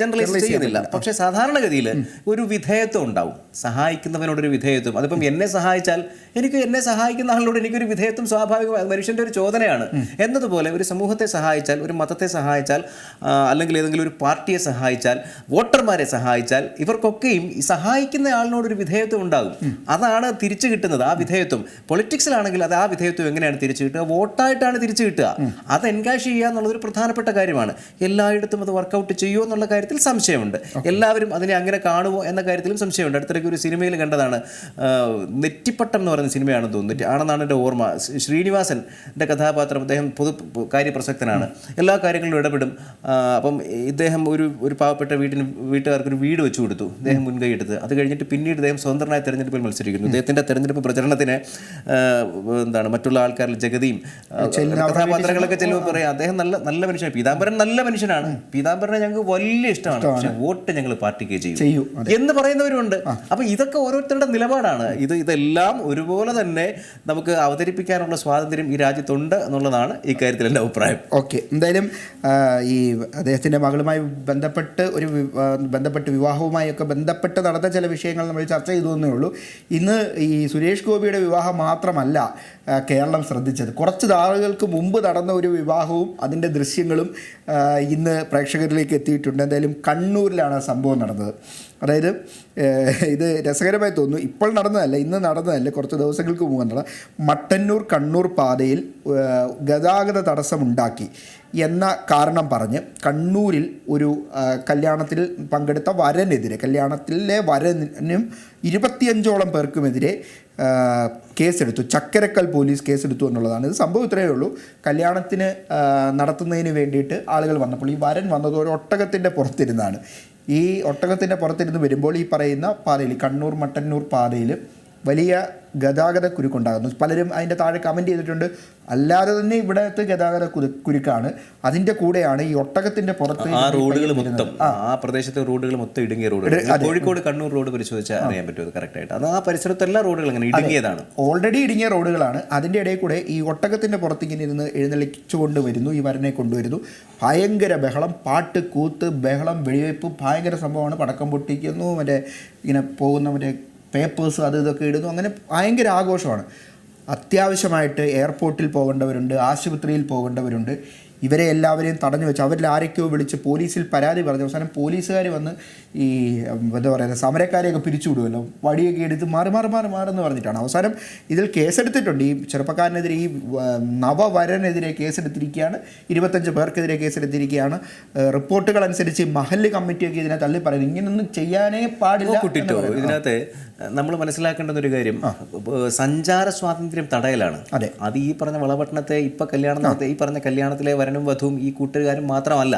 Speaker 2: ജനറലൈസ് ചെയ്യുന്നില്ല. പക്ഷെ സാധാരണഗതിയിൽ ഒരു വിധേയത്വം ഉണ്ടാവും, സഹായിക്കുന്നവനോടൊരു വിധേയത്വം. അതിപ്പം എന്നെ സഹായിച്ചാൽ എന്നെ സഹായിക്കുന്ന ആളിനോട് എനിക്കൊരു വിധേയത്വം സ്വാഭാവികമായി മനുഷ്യന്റെ ഒരു ചോദനയാണ്. എന്നതുപോലെ ഒരു സമൂഹത്തെ സഹായിച്ചാൽ, ഒരു മതത്തെ സഹായിച്ചാൽ, അല്ലെങ്കിൽ ഏതെങ്കിലും ഒരു പാർട്ടിയെ സഹായിച്ചാൽ, വോട്ടർമാരെ സഹായിച്ചാൽ, ഇവർക്കൊക്കെയും ഈ സഹായിക്കുന്ന ആളിനോടൊരു വിധേയത്വം ഉണ്ടാകും. അതാണ് തിരിച്ചു കിട്ടുന്നത്. ആ വിധേയത്വം പൊളിറ്റിക്സിലാണെങ്കിൽ അത് ആ വിധേയത്വം എങ്ങനെയാണ് തിരിച്ചു കിട്ടുക? വോട്ടായിട്ടാണ് തിരിച്ചു കിട്ടുക. അത് എൻകാഷ് ചെയ്യുക എന്നുള്ളതൊരു പ്രധാനപ്പെട്ട കാര്യമാണ്. എല്ലായിടത്തും അത് വർക്കൗട്ട് ചെയ്യുമോ എന്നുള്ള കാര്യത്തിൽ സംശയമുണ്ട്. എല്ലാവരും അതിനെ അങ്ങനെ കാണുമോ എന്ന കാര്യത്തിലും സംശയമുണ്ട്. അടുത്തിടയ്ക്ക് ഒരു സിനിമയിൽ കണ്ടതാണ്, നെറ്റിപ്പട്ടം എന്ന് പറയുന്ന സിനിമയാണെന്ന് തോന്നുന്നു, ആണെന്നാണ് എൻ്റെ ഓർമ്മ. ശ്രീനിവാസൻ്റെ കഥാപാത്രം, അദ്ദേഹം കാര്യപ്രസക്തനാണ്, എല്ലാ കാര്യങ്ങളിലും ഇടപെടും. അപ്പം ഇദ്ദേഹം ഒരു പാവപ്പെട്ട വീട്ടുകാർക്കൊരു വീട് വെച്ചു കൊടുത്തു, അദ്ദേഹം മുൻകൈ എടുത്ത്. അത് കഴിഞ്ഞിട്ട് പിന്നീട് അദ്ദേഹം സ്വതന്ത്രനായ തെരഞ്ഞെടുപ്പിൽ മത്സരിക്കുന്നു. അദ്ദേഹത്തിൻ്റെ തെരഞ്ഞെടുപ്പ് പ്രചരണത്തിന് മറ്റുള്ള ആൾക്കാരിൽ ജഗതിയും കഥാപാത്രങ്ങളൊക്കെ ചെല്ലുമ്പോൾ പറയാം അദ്ദേഹം നല്ല മനുഷ്യനാണ്, പീതാംബരൻ നല്ല മനുഷ്യനാണ്, പീതാംബരനെ ഞങ്ങൾക്ക് വലിയ ഇഷ്ടമാണ്, പക്ഷെ വോട്ട് ഞങ്ങൾ പാർട്ടിക്ക് ചെയ്യും എന്ന് പറയുന്നവരുണ്ട്. അപ്പൊ ഇതൊക്കെ ഓരോരുത്തരുടെ നിലപാടാണ്. ഇതെല്ലാം ഒരുപോലെ തന്നെ നമുക്ക് അവതരിപ്പിക്കാനുള്ള സ്വാതന്ത്ര്യം ഈ രാജ്യത്തുണ്ട് എന്നുള്ളതാണ് ഈ കാര്യത്തിൽ എൻ്റെ അഭിപ്രായം.
Speaker 1: ഓക്കെ, എന്തായാലും ഈ അദ്ദേഹത്തിൻ്റെ മകളുമായി ബന്ധപ്പെട്ട് വിവാഹവുമായൊക്കെ ബന്ധപ്പെട്ട് നടന്ന ചില വിഷയങ്ങൾ നമ്മൾ ചർച്ച ചെയ്തു എന്നേ ഉള്ളൂ. ഇന്ന് ഈ സുരേഷ് ഗോപിയുടെ വിവാഹം മാത്രമല്ല കേരളം ശ്രദ്ധിച്ചത്. കുറച്ച് നാളുകൾക്ക് മുമ്പ് നടന്ന ഒരു വിവാഹവും അതിൻ്റെ ദൃശ്യങ്ങളും ഇന്ന് പ്രേക്ഷകരിലേക്ക് എത്തിയിട്ടുണ്ട്. എന്തായാലും കണ്ണൂരിലാണ് ആ സംഭവം നടന്നത്. അതായത് ഇത് രസകരമായി തോന്നുന്നു, ഇപ്പോൾ നടന്നതല്ല, ഇന്ന് നടന്നതല്ല, കുറച്ച് ദിവസങ്ങൾക്ക് മുമ്പ് നടന്ന മട്ടന്നൂർ കണ്ണൂർ പാതയിൽ ഗതാഗത തടസ്സമുണ്ടാക്കി എന്ന കാരണം പറഞ്ഞ് കണ്ണൂരിൽ ഒരു കല്യാണത്തിൽ പങ്കെടുത്ത കല്യാണത്തിലെ വരനും 25ഓളം പേർക്കുമെതിരെ കേസെടുത്തു. ചക്കരക്കൽ പോലീസ് കേസെടുത്തു എന്നുള്ളതാണ്. ഇത് സംഭവം ഇത്രയേ ഉള്ളൂ. കല്യാണത്തിന് നടത്തുന്നതിന് വേണ്ടിയിട്ട് ആളുകൾ വന്നപ്പോൾ ഈ വരൻ വന്നത് ഒരു ഒട്ടകത്തിൻ്റെ പുറത്തിരുന്നാണ്. ഈ ഒട്ടകത്തിൻ്റെ പുറത്തിരുന്ന് വരുമ്പോൾ ഈ പറയുന്ന പാതയിൽ, കണ്ണൂർ മട്ടന്നൂർ പാതയിൽ വലിയ ഗതാഗത കുരുക്കുണ്ടാകുന്നു. പലരും അതിൻ്റെ താഴെ കമൻറ്റ് ചെയ്തിട്ടുണ്ട്, അല്ലാതെ തന്നെ ഇവിടത്തെ ഗതാഗത കുരുക്കാണ്, അതിൻ്റെ കൂടെയാണ് ഈ ഒട്ടകത്തിൻ്റെ പുറത്ത്
Speaker 2: ആ റോഡുകൾ മൊത്തം, ആ പ്രദേശത്തെ റോഡുകൾ മൊത്തം ഇടുങ്ങിയ റോഡുകൾ. കോഴിക്കോട് കണ്ണൂർ റോഡ് പരിശോധിച്ചാൽ അറിയാൻ പറ്റും അത് കറക്റ്റായിട്ട്. അത് ആ പരിസരത്തെ എല്ലാ റോഡുകളും അങ്ങനെ ഇടുങ്ങിയതാണ്,
Speaker 1: ഓൾറെഡി ഇടുങ്ങിയ റോഡുകളാണ്. അതിൻ്റെ ഇടയിൽ കൂടെ ഈ ഒട്ടകത്തിൻ്റെ പുറത്തിങ്ങനെ ഇരുന്ന് എഴുന്നള്ളിച്ചുകൊണ്ട് വരുന്നു, ഈ വരനെ കൊണ്ടുവരുന്നു. ഭയങ്കര ബഹളം, പാട്ട്, കൂത്ത്, ബഹളം, വെടിവെപ്പ്, ഭയങ്കര സംഭവമാണ്. പടക്കം പൊട്ടിക്കുന്നു, മറ്റേ ഇങ്ങനെ പോകുന്ന മറ്റേ പേപ്പേഴ്സ് അത് ഇതൊക്കെ ഇടുന്നു. അങ്ങനെ ഭയങ്കര ആഘോഷമാണ്. അത്യാവശ്യമായിട്ട് എയർപോർട്ടിൽ പോകേണ്ടവരുണ്ട്, ആശുപത്രിയിൽ പോകേണ്ടവരുണ്ട്. ഇവരെ എല്ലാവരെയും തടഞ്ഞു വെച്ച് അവരിൽ ആരൊക്കെയോ വിളിച്ച് പോലീസിൽ പരാതി പറഞ്ഞു. അവസാനം പോലീസുകാർ വന്ന് ഈ എന്താ പറയുക സമരക്കാരെയൊക്കെ പിരിച്ചുവിടുമല്ലോ, വടിയൊക്കെ എടുത്ത് മാറെന്ന് പറഞ്ഞിട്ടാണ്. അവസാനം ഇതിൽ കേസെടുത്തിട്ടുണ്ട്. ഈ ചെറുപ്പക്കാരനെതിരെ, ഈ നവവരനെതിരെ കേസെടുത്തിരിക്കുകയാണ്. 25 പേർക്കെതിരെ കേസെടുത്തിരിക്കുകയാണ്. റിപ്പോർട്ടുകൾ അനുസരിച്ച് മഹല്ല് കമ്മിറ്റിയൊക്കെ ഇതിനെ തള്ളി പറയുന്നു. ഇങ്ങനൊന്നും ചെയ്യാനേ പാടില്ല.
Speaker 2: കുട്ടിട്ടോ, ഇതിനകത്ത് നമ്മൾ മനസ്സിലാക്കേണ്ടുന്ന ഒരു കാര്യം സഞ്ചാര സ്വാതന്ത്ര്യം തടയലാണ്.
Speaker 1: അതെ,
Speaker 2: അത് ഈ പറഞ്ഞ വളപട്ടണത്തെ ഇപ്പൊ കല്യാണം, ഈ പറഞ്ഞ കല്യാണത്തിലെ വരനും വധുവും ഈ കൂട്ടുകാരും മാത്രമല്ല.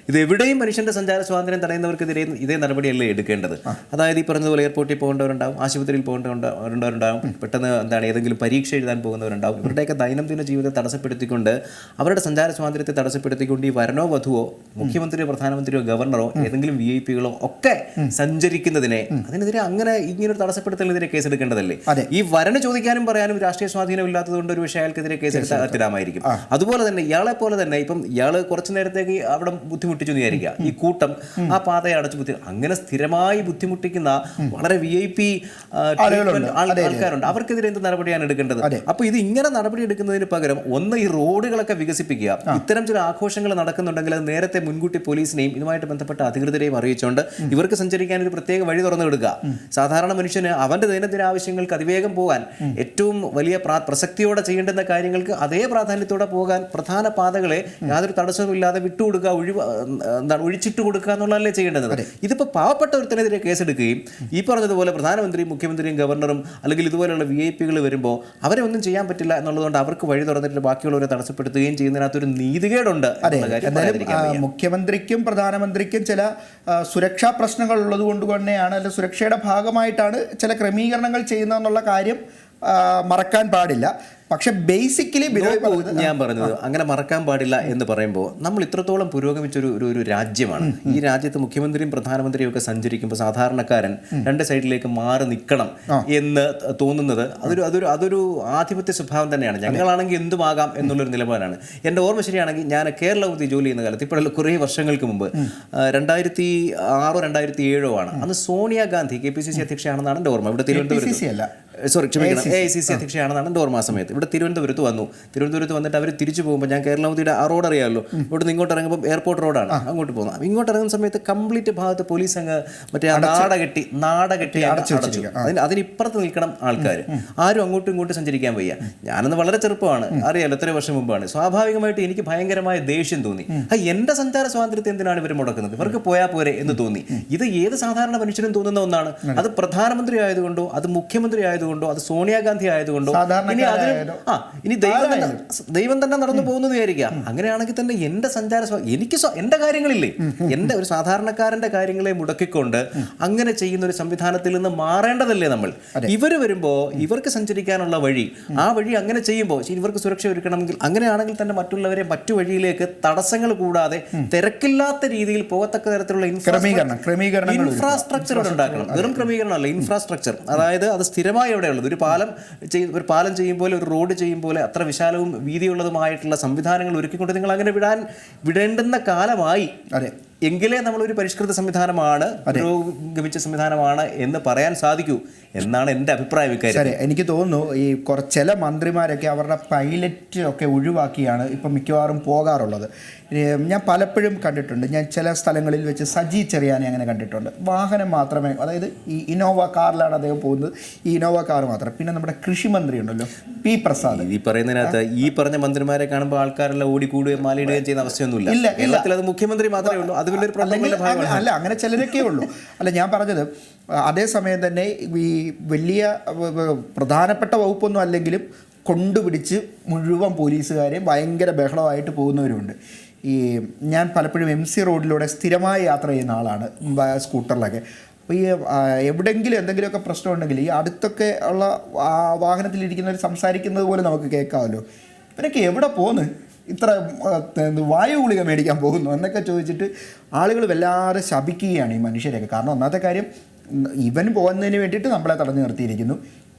Speaker 2: ഇത് എവിടെയും മനുഷ്യന്റെ സഞ്ചാര സ്വാതന്ത്ര്യം തടയുന്നവർക്കെതിരെ ഇതേ നടപടിയല്ലേ എടുക്കേണ്ടത്. അതായത് ഈ പറഞ്ഞതുപോലെ എയർപോർട്ടിൽ പോകേണ്ടവരുണ്ടാവും, ആശുപത്രിയിൽ പോകേണ്ടവരുണ്ടാവും, പെട്ടെന്ന് ഏതെങ്കിലും പരീക്ഷ എഴുതാൻ പോകുന്നവരുണ്ടാവും. ഇവരുടെയൊക്കെ ദൈനംദിന ജീവിതത്തെ തടസ്സപ്പെടുത്തിക്കൊണ്ട്, അവരുടെ സഞ്ചാര സ്വാതന്ത്ര്യത്തെ തടസ്സപ്പെടുത്തിക്കൊണ്ട് ഈ വരനോ വധുവോ മുഖ്യമന്ത്രിയോ പ്രധാനമന്ത്രിയോ ഗവർണറോ ഏതെങ്കിലും VIP-കളോ ഒക്കെ സഞ്ചരിക്കുന്നതിനെ അതിനെതിരെ അങ്ങനെ ഇങ്ങനൊരു തടസ്സപ്പെടുത്തലിനെതിരെ കേസെടുക്കേണ്ടതല്ലേ. ഈ വരന് ചോദിക്കാനും പറയാനും രാഷ്ട്രീയ സ്വാധീനം ഇല്ലാത്തതുകൊണ്ട് ഒരു പക്ഷേ അയാൾക്കെതിരെ കേസെടുത്താൽ അത്തിരാമായിരിക്കും. അതുപോലെ തന്നെ ഇയാളെ പോലെ തന്നെ ഇപ്പം ഇയാൾ കുറച്ചു നേരത്തേക്ക് അവിടെ ബുദ്ധിമുട്ടിച്ചു വിചാരിക്കുക, ഈ കൂട്ടം ആ പാതയെ അടച്ചു അങ്ങനെ സ്ഥിരമായി ബുദ്ധിമുട്ടിക്കുന്ന വളരെ VIP ആൾക്കാരുണ്ട്. അവർക്കെതിരെ എന്ത് നടപടിയാണ് എടുക്കേണ്ടത്? അപ്പൊ ഇത് ഇങ്ങനെ നടപടി എടുക്കുന്നതിന് പകരം ഒന്ന് ഈ റോഡുകളൊക്കെ വികസിപ്പിക്കുക. ഇത്തരം ചില ആഘോഷങ്ങൾ നടക്കുന്നുണ്ടെങ്കിൽ അത് നേരത്തെ മുൻകൂട്ടി പോലീസിനെയും ഇതുമായിട്ട് ബന്ധപ്പെട്ട അധികൃതരെയും അറിയിച്ചുകൊണ്ട് ഇവർക്ക് സഞ്ചരിക്കാൻ ഒരു പ്രത്യേക വഴി തുറന്നു കൊടുക്കുക. സാധാരണ മനുഷ്യന് അവന്റെ ദൈനംദിന ആവശ്യങ്ങൾക്ക് അതിവേഗം പോകാൻ, ഏറ്റവും വലിയ പ്രസക്തിയോടെ ചെയ്യേണ്ടുന്ന കാര്യങ്ങൾക്ക് അതേ പ്രാധാന്യത്തോടെ പോകാൻ പ്രധാന പാതകളെ യാതൊരു തടസ്സവുമില്ലാതെ വിട്ടുകൊടുക്കുക, ഒഴിച്ചിട്ട് കൊടുക്കുക എന്നുള്ളതല്ലേ ചെയ്യേണ്ടത്. ഇതിപ്പോൾ പാവപ്പെട്ട ഒരുത്തനെതിരെ കേസെടുക്കുകയും ഈ പറഞ്ഞതുപോലെ പ്രധാനമന്ത്രിയും മുഖ്യമന്ത്രിയും ഗവർണറും അല്ലെങ്കിൽ ഇതുപോലെയുള്ള VIP-കൾ വരുമ്പോൾ അവരെ ഒന്നും ചെയ്യാൻ പറ്റില്ല എന്നുള്ളതുകൊണ്ട് അവർക്ക് വഴി തുറന്നിട്ട് ബാക്കിയുള്ളവരെ തടസ്സപ്പെടുത്തുകയും ചെയ്യുന്നതിനകത്തൊരു നീതികേടുണ്ട്.
Speaker 1: മുഖ്യമന്ത്രിക്കും പ്രധാനമന്ത്രിക്കും ചില സുരക്ഷാ പ്രശ്നങ്ങൾ ഉള്ളത് കൊണ്ട് തന്നെയാണ്, അല്ലെങ്കിൽ സുരക്ഷയുടെ ഭാഗമായിട്ടാണ് ചില ക്രമീകരണങ്ങൾ ചെയ്യുന്നതെന്നുള്ള കാര്യം മറക്കാൻ പാടില്ല. പക്ഷെ ബേസിക്കലി
Speaker 2: ഞാൻ പറഞ്ഞത് അങ്ങനെ മറക്കാൻ പാടില്ല എന്ന് പറയുമ്പോൾ നമ്മൾ ഇത്രത്തോളം പുരോഗമിച്ചൊരു രാജ്യമാണ്. ഈ രാജ്യത്ത് മുഖ്യമന്ത്രിയും പ്രധാനമന്ത്രിയും ഒക്കെ സഞ്ചരിക്കുമ്പോൾ സാധാരണക്കാരൻ രണ്ട് സൈഡിലേക്ക് മാറി നിൽക്കണം എന്ന് തോന്നുന്നത് അതൊരു ആധിപത്യ സ്വഭാവം തന്നെയാണ്. ഞങ്ങളാണെങ്കിൽ എന്തുമാകാം എന്നുള്ളൊരു നിലപാടാണ്. എൻ്റെ ഓർമ്മ ശരിയാണെങ്കിൽ ഞാൻ കേരളത്തിൽ ജോലി ചെയ്യുന്ന കാലത്ത്, ഇപ്പോഴല്ല കുറേ വർഷങ്ങൾക്ക് മുമ്പ്, 2006-2007 ആണ്. അന്ന് സോണിയാഗാന്ധി KPCC അധ്യക്ഷയാണെന്നാണ് എൻ്റെ ഓർമ്മ. ഇവിടെ തിരുവനന്തപുരത്ത് AICC അധ്യക്ഷയാണെന്നാണ് എൻ്റെ ഓർമ്മ. ആ സമയത്ത് ഇവിടെ തിരുവനന്തപുരത്ത് വന്നിട്ട് അവർ തിരിച്ചു പോകുമ്പോൾ, ഞാൻ കേരളത്തിയുടെ ആ റോഡ് അറിയാമല്ലോ, ഇവിടെ നിന്ന് ഇങ്ങോട്ട് ഇറങ്ങുമ്പോൾ എയർപോർട്ട് റോഡാണ്, അങ്ങോട്ട് പോകുന്നത്. ഇങ്ങോട്ട് ഇറങ്ങുന്ന സമയത്ത് കംപ്ലീറ്റ് ഭാഗത്ത് പോലീസ് അങ്ങ് മറ്റേ നാടകെട്ടി അടച്ചു. അതിനിപ്പുറത്ത് നിൽക്കണം ആൾക്കാർ, ആരും അങ്ങോട്ടും ഇങ്ങോട്ടും സഞ്ചരിക്കാൻ വയ്യ. ഞാനന്ന് വളരെ ചെറുപ്പമാണ്, അറിയാലോ, എത്ര വർഷം മുമ്പാണ്. സ്വാഭാവികമായിട്ട് എനിക്ക് ഭയങ്കരമായ ദേഷ്യം തോന്നി. എൻ്റെ സഞ്ചാര സ്വാതന്ത്ര്യത്തെ എന്തിനാണ് ഇവർ മുടക്കുന്നത്, ഇവർക്ക് പോയാൽ പോരെ എന്ന് തോന്നി. ഇത് ഏത് സാധാരണ മനുഷ്യനും തോന്നുന്ന ഒന്നാണ്. അത് പ്രധാനമന്ത്രി ആയതുകൊണ്ടോ, അത് മുഖ്യമന്ത്രി ആയതുകൊണ്ടോ, അത് സോണിയാഗാന്ധി ആയതുകൊണ്ടോ, ഇനി ദൈവം തന്നെ നടന്നു പോകുന്നത് വിചാരിക്കുക. അങ്ങനെയാണെങ്കിൽ തന്നെ എൻ്റെ എൻ്റെ കാര്യങ്ങളില്ലേ, എൻ്റെ ഒരു സാധാരണക്കാരൻ്റെ കാര്യങ്ങളെ മുടക്കിക്കൊണ്ട് അങ്ങനെ ചെയ്യുന്ന ഒരു സംവിധാനത്തിൽ നിന്ന് മാറേണ്ടതല്ലേ നമ്മൾ. ഇവർ വരുമ്പോൾ ഇവർക്ക് സഞ്ചരിക്കാനുള്ള വഴി, ആ വഴി അങ്ങനെ ചെയ്യുമ്പോൾ ഇവർക്ക് സുരക്ഷ ഒരുക്കണമെങ്കിൽ, അങ്ങനെയാണെങ്കിൽ തന്നെ മറ്റുള്ളവരെ മറ്റു വഴിയിലേക്ക് തടസ്സങ്ങൾ കൂടാതെ തിരക്കില്ലാത്ത രീതിയിൽ പോകത്തക്ക തരത്തിലുള്ള ഇൻഫ്രാസ്ട്രക്ചർ ഉണ്ടാക്കണം. വെറും ക്രമീകരണമല്ല, ഇൻഫ്രാസ്ട്രക്ചർ. അതായത് അത് സ്ഥിരമായി എവിടെയുള്ളത്, ഒരു പാലം ചെയ്യുമ്പോൾ, ഒരു റോഡ് ചെയ്യുമ്പോൾ അത്ര വിശാലവും വീതിയുള്ളതുമായിട്ടുള്ള സംവിധാനങ്ങൾ ഒരുക്കിക്കൊണ്ട് നിങ്ങൾ അങ്ങനെ വിടേണ്ടുന്ന കാലമായി. എങ്കിലേ നമ്മളൊരു പരിഷ്കൃത സംവിധാനമാണ്, പുരോഗമിച്ച സംവിധാനമാണ് എന്ന് പറയാൻ സാധിക്കൂ എന്നാണ് എൻ്റെ അഭിപ്രായം. ഇക്കാര്യം
Speaker 1: എനിക്ക് തോന്നുന്നു ഈ ചില മന്ത്രിമാരൊക്കെ അവരുടെ പൈലറ്റ് ഒക്കെ ഒഴിവാക്കിയാണ് ഇപ്പം മിക്കവാറും പോകാറുള്ളത്. ഞാൻ പലപ്പോഴും കണ്ടിട്ടുണ്ട്, ഞാൻ ചില സ്ഥലങ്ങളിൽ വെച്ച് സജി ചെറിയാനെ അങ്ങനെ കണ്ടിട്ടുണ്ട്. വാഹനം മാത്രമേ, അതായത് ഈ ഇന്നോവ കാറിലാണ് അദ്ദേഹം പോകുന്നത്, ഈ ഇന്നോവ കാർ മാത്രം. പിന്നെ നമ്മുടെ കൃഷിമന്ത്രി ഉണ്ടല്ലോ, P. പ്രസാദ്,
Speaker 2: ഈ പറയുന്നതിനകത്ത് ഈ പറഞ്ഞ മന്ത്രിമാരെ കാണുമ്പോൾ ആൾക്കാരെല്ലാം ഓടിക്കൂടുകയും മാലയിടുകയും ചെയ്യുന്ന അവസ്ഥയൊന്നുമില്ല. കേരളത്തിൽ അത് മുഖ്യമന്ത്രി മാത്രമേ ഉള്ളൂ.
Speaker 1: അല്ല, അങ്ങനെ ചിലരൊക്കെ ഉള്ളൂ. അല്ല, ഞാൻ പറഞ്ഞത് അതേസമയം തന്നെ ഈ വലിയ പ്രധാനപ്പെട്ട വകുപ്പൊന്നും അല്ലെങ്കിലും കൊണ്ടുപിടിച്ച് മുഴുവൻ പോലീസുകാരെയും ഭയങ്കര ബഹളമായിട്ട് പോകുന്നവരുണ്ട്. ഞാൻ പലപ്പോഴും MC റോഡിലൂടെ സ്ഥിരമായി യാത്ര ചെയ്യുന്ന ആളാണ്, സ്കൂട്ടറിലൊക്കെ. അപ്പോൾ ഈ എവിടെയെങ്കിലും എന്തെങ്കിലുമൊക്കെ പ്രശ്നം ഉണ്ടെങ്കിൽ ഈ അടുത്തൊക്കെ ഉള്ള വാഹനത്തിലിരിക്കുന്നവർ സംസാരിക്കുന്നത് പോലെ നമുക്ക് കേൾക്കാമല്ലോ, ഇവരൊക്കെ എവിടെ പോന്ന്, ഇത്ര വായു ഗുളിക മേടിക്കാൻ പോകുന്നു എന്നൊക്കെ ചോദിച്ചിട്ട് ആളുകൾ വല്ലാതെ ശപിക്കുകയാണ് ഈ മനുഷ്യരെയൊക്കെ. കാരണം ഒന്നാമത്തെ കാര്യം, ഇവൻ പോകുന്നതിന് വേണ്ടിയിട്ട് നമ്മളെ തടഞ്ഞു നിർത്തിയിരിക്കുന്നു.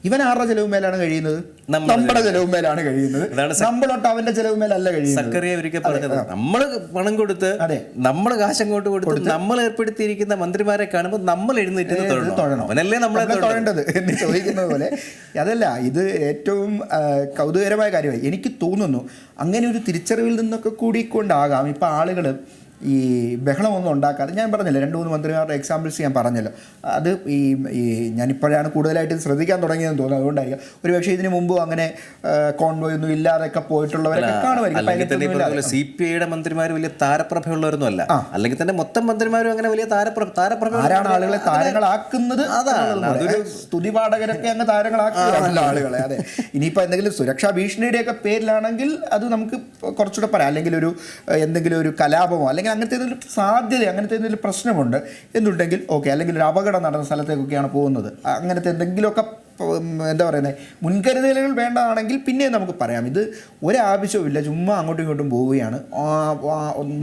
Speaker 1: ഇവൻ ആരുടെ ചെലവ് മേലാണ് കഴിയുന്നത്? നമ്മുടെ ചെലവ് മേലാണ് കഴിയുന്നത്. നമ്മളൊട്ട് അവന്റെ ചെലവ് മേലല്ല കഴിയുന്നത്.
Speaker 2: നമ്മൾ പണം കൊടുത്ത്, നമ്മൾ കാശങ്ങോട്ട് കൊടുത്ത് നമ്മൾ ഏർപ്പെടുത്തിയിരിക്കുന്ന മന്ത്രിമാരെ കാണുമ്പോൾ നമ്മൾ എഴുന്നേറ്റ് തൊഴണം. അവനല്ലേ നമ്മളെ
Speaker 1: തൊഴേണ്ടത് എന്ന് ചോദിക്കുന്നത് പോലെ. അതല്ല, ഇത് ഏറ്റവും കൗതുകരമായ കാര്യമായി എനിക്ക് തോന്നുന്നു. അങ്ങനെ ഒരു തിരിച്ചറിവിൽ നിന്നൊക്കെ കൂടിക്കൊണ്ടാകാം ഇപ്പം ആളുകൾ ഈ ബഹളമൊന്നും ഉണ്ടാക്കാതെ, ഞാൻ പറഞ്ഞല്ലോ 2-3 മന്ത്രിമാരുടെ എക്സാമ്പിൾസ് ഞാൻ പറഞ്ഞല്ലോ, അത് ഈ ഞാനിപ്പോഴാണ് കൂടുതലായിട്ട് ശ്രദ്ധിക്കാൻ തുടങ്ങിയതെന്ന് തോന്നുന്നു. അതുകൊണ്ടായിരിക്കും ഒരുപക്ഷെ ഇതിന് മുമ്പ് അങ്ങനെ കോൺവോയ് ഒന്നും ഇല്ലാതൊക്കെ പോയിട്ടുള്ളവരൊക്കെ കാണുമായിരിക്കും.
Speaker 2: CPI മന്ത്രിമാർ വലിയ താരപ്രഭയുള്ളവരൊന്നും അല്ല, അല്ലെങ്കിൽ തന്നെ മൊത്തം മന്ത്രിമാരും അങ്ങനെ വലിയ താരപ്രഭ.
Speaker 1: ആരാണ് ആളുകളെ താരങ്ങളാക്കുന്നത്? അതൊരു സ്തുതിപാഠകരൊക്കെ അങ്ങ് താരങ്ങളാക്കുക ആളുകളെ. അതെ, ഇനിയിപ്പോൾ എന്തെങ്കിലും സുരക്ഷാ ഭീഷണിയുടെയൊക്കെ പേരിലാണെങ്കിൽ അത് നമുക്ക് കുറച്ചുകൂടെ പറയാം. അല്ലെങ്കിൽ എന്തെങ്കിലും ഒരു കലാപമോ അല്ലെങ്കിൽ അങ്ങനത്തെ എന്തെങ്കിലും സാധ്യത, അങ്ങനത്തെ എന്തെങ്കിലും പ്രശ്നമുണ്ട് എന്നുണ്ടെങ്കിൽ ഓക്കെ. അല്ലെങ്കിൽ ഒരു അപകടം നടന്ന സ്ഥലത്തേക്കൊക്കെയാണ് പോകുന്നത്, അങ്ങനത്തെ എന്തെങ്കിലുമൊക്കെ എന്താ പറയുന്നത് മുൻകരുതലുകൾ വേണ്ടതാണെങ്കിൽ പിന്നെ നമുക്ക് പറയാം. ഇത് ഒരാവശ്യവുമില്ല, ചുമ്മാ അങ്ങോട്ടും ഇങ്ങോട്ടും പോവുകയാണ്.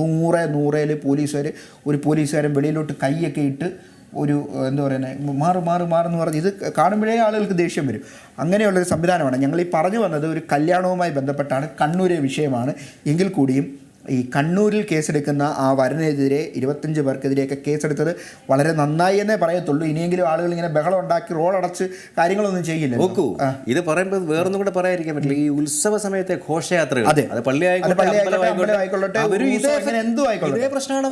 Speaker 1: 100 പോലീസുകാർ, ഒരു പോലീസുകാരൻ വെളിയിലോട്ട് കൈയൊക്കെ ഇട്ട് ഒരു എന്താ പറയുന്നത് മാറെന്ന് പറഞ്ഞ് ഇത് കാണുമ്പോഴേ ആളുകൾക്ക് ദേഷ്യം വരും. അങ്ങനെയുള്ളൊരു സംവിധാനമാണ്. ഞങ്ങൾ ഈ പറഞ്ഞു വന്നത് ഒരു കല്യാണവുമായി ബന്ധപ്പെട്ടാണ്, കണ്ണൂരെ വിഷയമാണ്. എങ്കിൽ കൂടിയും ഈ കണ്ണൂരിൽ കേസെടുക്കുന്ന ആ വരനെതിരെ 25 പേർക്കെതിരെയൊക്കെ കേസെടുത്തത് വളരെ നന്നായി എന്നേ പറയത്തുള്ളൂ. ഇനിയെങ്കിലും ആളുകൾ ഇങ്ങനെ ബഹളം ഉണ്ടാക്കി റോഡടച്ച് കാര്യങ്ങളൊന്നും ചെയ്യില്ല.
Speaker 2: നോക്കൂ, ഇത് പറയുമ്പോൾ വേറൊന്നും കൂടെ പറയാതിരിക്കാൻ പറ്റില്ല. ഈ ഉത്സവ സമയത്തെ ഘോഷയാത്രകൾ, അത്
Speaker 1: പള്ളിയായിക്കൊള്ളട്ടെ എന്തും ആയിക്കോട്ടെ പ്രശ്നമാണ്.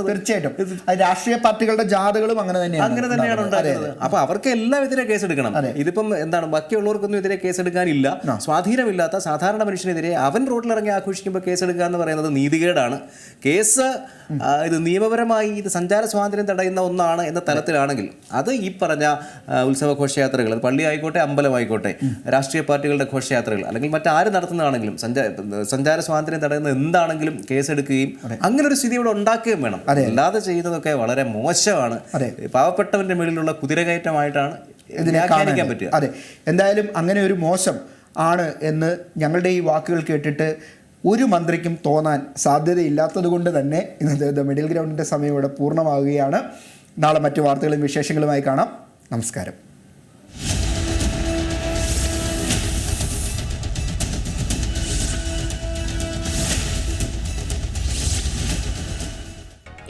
Speaker 1: തീർച്ചയായിട്ടും അത് രാഷ്ട്രീയ പാർട്ടികളുടെ ജാഥകളും അങ്ങനെ തന്നെയാണ്
Speaker 2: ഉണ്ടാകുന്നത്. അപ്പൊ അവർക്ക് എല്ലാം എതിരെ കേസെടുക്കണം. ഇതിപ്പം എന്താണ്, ബാക്കിയുള്ളവർക്കൊന്നും എതിരെ കേസെടുക്കാനില്ല. സ്വാധീനമില്ലാത്ത സാധാരണ മനുഷ്യനെതിരെ അവൻ റോഡിലിറങ്ങി ആഘോഷിക്കുമ്പോൾ കേസെടുക്കുക എന്ന് പറയുന്നത് നീതികേടാണ്. കേസ് ഇത് നിയമപരമായി ഇത് സഞ്ചാര സ്വാതന്ത്ര്യം തടയുന്ന ഒന്നാണ് എന്ന തലത്തിലാണെങ്കിൽ അത് ഈ പറഞ്ഞ ഉത്സവ ഘോഷയാത്രകൾ, അത് പള്ളി ആയിക്കോട്ടെ അമ്പലമായിക്കോട്ടെ, രാഷ്ട്രീയ പാർട്ടികളുടെ ഘോഷയാത്രകൾ അല്ലെങ്കിൽ മറ്റാര് നടത്തുന്നതാണെങ്കിലും സഞ്ചാര സ്വാതന്ത്ര്യം തടയുന്ന എന്താണെങ്കിലും കേസെടുക്കുകയും അങ്ങനെ ഒരു സ്ഥിതി ഇവിടെ ഉണ്ടാക്കുകയും വേണം. അല്ലാതെ ചെയ്യുന്നതൊക്കെ വളരെ മോശമാണ്. പാവപ്പെട്ടവന്റെ മേളിലുള്ള കുതിരകയറ്റമായിട്ടാണ് വ്യാഖ്യാനിക്കാൻ പറ്റുക.
Speaker 1: അതെ, എന്തായാലും അങ്ങനെ ഒരു മോശം ആണ് എന്ന് ഞങ്ങളുടെ ഈ വാക്കുകൾ കേട്ടിട്ട് ഒരു മന്ത്രിക്കും തോന്നാൻ സാധ്യതയില്ലാത്തത് കൊണ്ട് തന്നെ ഇന്നത്തെ മിഡിൽ ഗ്രൗണ്ടിൻ്റെ സമയം ഇവിടെ പൂർണ്ണമാവുകയാണ്. നാളെ മറ്റു വാർത്തകളും വിശേഷങ്ങളുമായി കാണാം. നമസ്കാരം.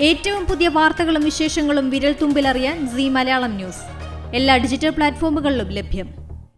Speaker 3: ഏറ്റവും പുതിയ വാർത്തകളും വിശേഷങ്ങളും വിരൽ തുമ്പിലറിയാൻ സീ മലയാളം ന്യൂസ് എല്ലാ ഡിജിറ്റൽ പ്ലാറ്റ്ഫോമുകളിലും ലഭ്യം.